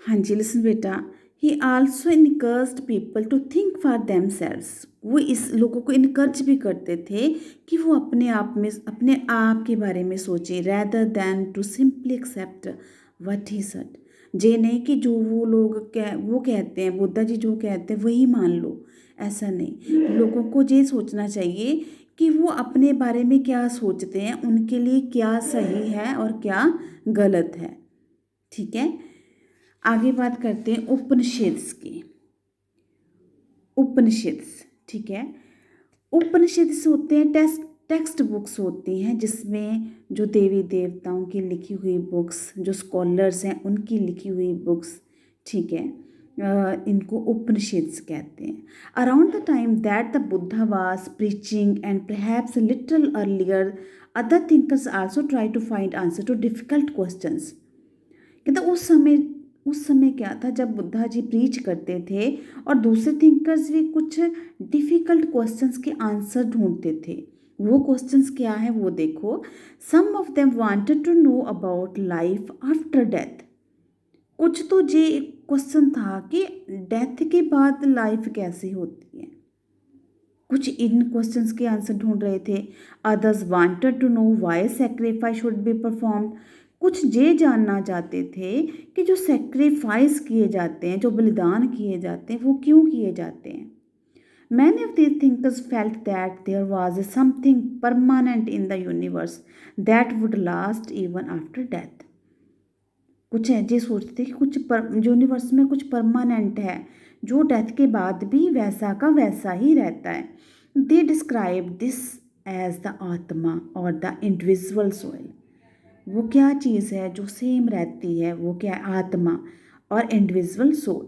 हाँ जी, लिसन बेटा, he also encouraged people to think for themselves. वो इस लोगों को इनकर्ज भी करते थे कि वो अपने आप के बारे में सोचें, rather than to simply accept what he said. ये नहीं कि जो वो कहते हैं, बुद्धा जी जो कहते हैं वही मान लो। ऐसा नहीं, लोगों को ये सोचना चाहिए कि वो अपने बारे में क्या सोचते हैं, उनके लिए क्या सही है और क्या गलत है। ठीक है, आगे बात करते हैं उपनिषद्स की। उपनिषद्स, ठीक है। उपनिषद्स होते हैं टेक्स्ट बुक्स होती हैं जिसमें जो देवी देवताओं की लिखी हुई बुक्स, जो स्कॉलर्स हैं उनकी लिखी हुई बुक्स, ठीक है। इनको उपनिषद्स कहते हैं। Around the time that the Buddha was preaching and perhaps little earlier, other thinkers also try to find answer to difficult questions. कहता उस समय क्या था जब बुद्धा जी प्रीच करते थे और दूसरे थिंकर्स भी कुछ डिफिकल्ट क्वेश्चंस के आंसर ढूंढते थे। वो क्वेश्चंस क्या है वो देखो। Some of them wanted to know about life after death. कुछ तो ये क्वेश्चन था कि डेथ के बाद लाइफ कैसी होती है, कुछ इन क्वेश्चंस के आंसर ढूंढ रहे थे। Others wanted to know why sacrifice should be performed. कुछ ये जानना चाहते थे कि जो सैक्रिफाइस किए जाते हैं, जो बलिदान किए जाते हैं, वो क्यों किए जाते हैं। Many of these thinkers felt that there was something permanent in the universe that would last even after death. कुछ ऐसे सोचते कि यूनिवर्स में कुछ परमानेंट है जो डेथ के बाद भी वैसा का वैसा ही रहता है। They describe this as the atma और द इंडिविजुअल सोल। वो क्या चीज़ है जो सेम रहती है, वो क्या है, आत्मा और इंडिविजुअल सोल।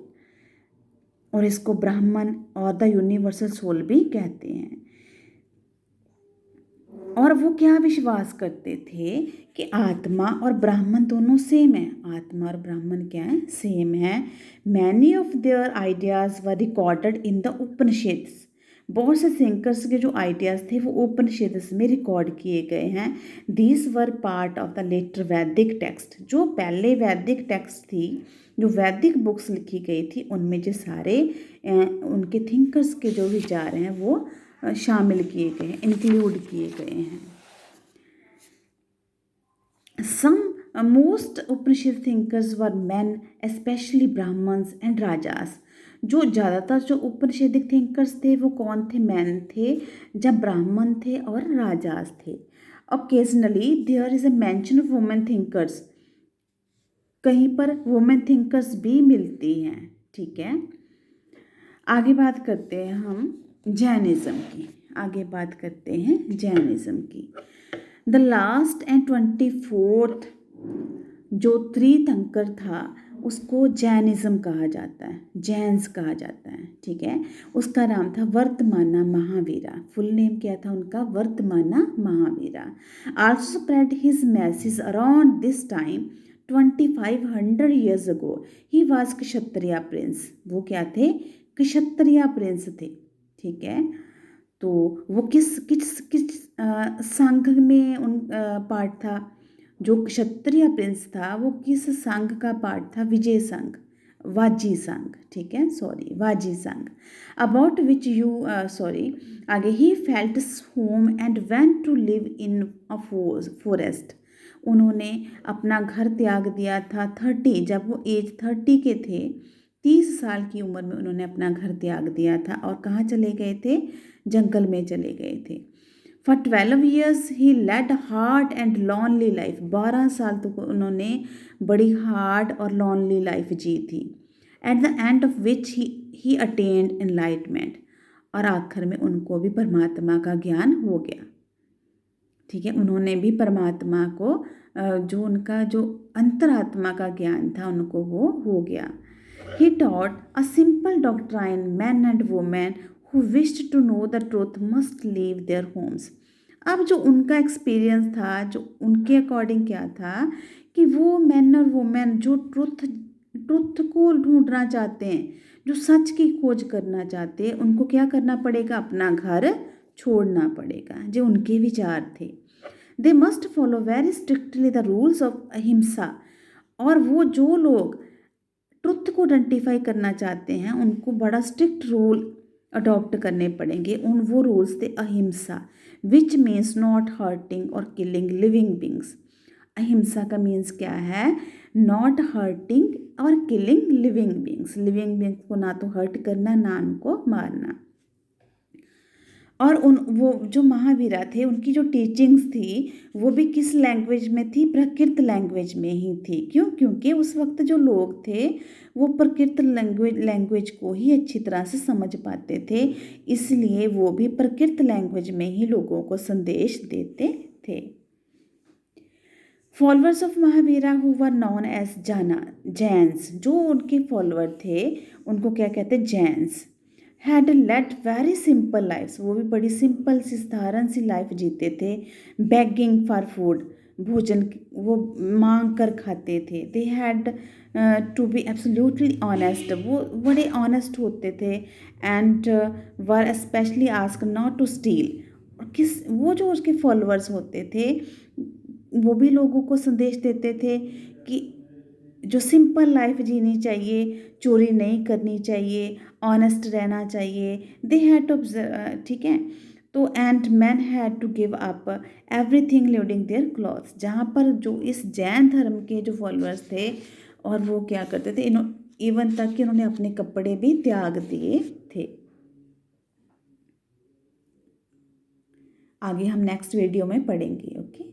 और इसको ब्राह्मण और द यूनिवर्सल सोल भी कहते हैं। और वो क्या विश्वास करते थे कि आत्मा और ब्राह्मण दोनों सेम है। आत्मा और ब्राह्मण क्या है, सेम है। Many of their ideas were recorded in the Upanishads. बहुत से थिंकर्स के जो आइडियाज़ थे वो उपनिषद्स में रिकॉर्ड किए गए हैं। These were part of the later Vedic text. जो पहले वैदिक टेक्स्ट थी, जो वैदिक बुक्स लिखी गई थी, उनमें जो सारे उनके थिंकर्स के जो विचार हैं वो शामिल किए गए हैं, इंक्लूड किए गए हैं। Some most Upanishad thinkers were men, specially Brahmins and rajas. जो ज़्यादातर जो उपनिषदिक थिंकर्स थे वो कौन थे, मैन थे, जब ब्राह्मण थे और राजास थे। Occasionally there is a mention of women thinkers. कहीं पर वुमेन थिंकर्स भी मिलती हैं, ठीक है। आगे बात करते हैं हम जैनिज़्म की। आगे बात करते हैं जैनिज़्म की। द लास्ट एंड 24th जो तीर्थंकर था उसको जैनिज़्म कहा जाता है, जैन्स कहा जाता है, ठीक है। उसका नाम था वर्तमाना महावीरा। फुल नेम क्या था उनका, Vardhamana Mahavira. Also spread his message around this time 2500 years ago। He was Kshatriya prince. वो क्या थे, क्षत्रिय प्रिंस थे, ठीक है। तो वो किस किस किस संघ में पार्ट था, जो क्षत्रिय प्रिंस था वो किस संघ का पार्ट था, विजय संघ, वाजी संघ, ठीक है, सॉरी वाजी संघ। अबाउट विच यू सॉरी आगे, he felt home and went to live in a forest. उन्होंने अपना घर त्याग दिया था 30, जब वो एज 30 के थे, 30 साल की उम्र में उन्होंने अपना घर त्याग दिया था और कहाँ चले गए थे, जंगल में चले गए थे। For 12 years he led hard and lonely life. 12 साल तक उन्होंने बड़ी हार्ड और लॉनली लाइफ जी थी। At the end of which he attend enlightenment. और आखिर में उनको भी परमात्मा का ज्ञान हो गया, ठीक है। उन्होंने भी परमात्मा को जो उनका जो अंतरात्मा का ज्ञान था उनको वो हो गया। He taught a simple doctrine: men and women who wished to know the truth must leave their homes। अब जो उनका एक्सपीरियंस था, जो उनके अकॉर्डिंग क्या था कि वो मैन और वुमेन जो ट्रुथ को ढूंढना चाहते हैं, जो सच की खोज करना चाहते हैं, उनको क्या करना पड़ेगा, अपना घर छोड़ना पड़ेगा। जो उनके विचार थे, they must follow very strictly the rules of अहिंसा। और वो जो लोग ट्रुथ को आइडेंटिफाई करना चाहते हैं, उनको बड़ा स्ट्रिक्ट रूल अडॉप्ट करने पड़ेंगे। वो रूल्स थे अहिंसा, विच मीन्स नॉट हर्टिंग और किलिंग लिविंग बींग्स। अहिंसा का मीन्स क्या है? नॉट हर्टिंग और killing living beings. Living beings को ना तो हर्ट करना, ना उनको मारना। और वो जो महावीरा थे, उनकी जो टीचिंग्स थी वो भी किस लैंग्वेज में थी? प्राकृत लैंग्वेज में ही थी। क्यों? क्योंकि उस वक्त जो लोग थे वो प्राकृत लैंग्वेज को ही अच्छी तरह से समझ पाते थे, इसलिए वो भी प्राकृत लैंग्वेज में ही लोगों को संदेश देते थे। Followers of Mahavira who were known as Jains, जो उनके फॉलोअर थे उनको क्या कहते? Jains. Had led very simple lifes, वो भी बड़ी सिंपल सी साधारण सी लाइफ जीते थे। बेगिंग फॉर फूड, भोजन वो मांग कर खाते थे। They had to be absolutely honest, वो बड़े ऑनेस्ट होते थे। And were specially ask not to steal. वो जो उसके फॉलोअर्स होते थे वो भी लोगों को संदेश देते थे कि जो सिंपल लाइफ जीनी चाहिए, चोरी नहीं करनी चाहिए, ऑनेस्ट रहना चाहिए। दे हैड टू, ठीक है। तो and men had to give up everything including their clothes, जहाँ पर जो इस जैन धर्म के जो फॉलोअर्स थे और वो क्या करते थे, इवन तक कि उन्होंने अपने कपड़े भी त्याग दिए थे। आगे हम नेक्स्ट वीडियो में पढ़ेंगे। ओके।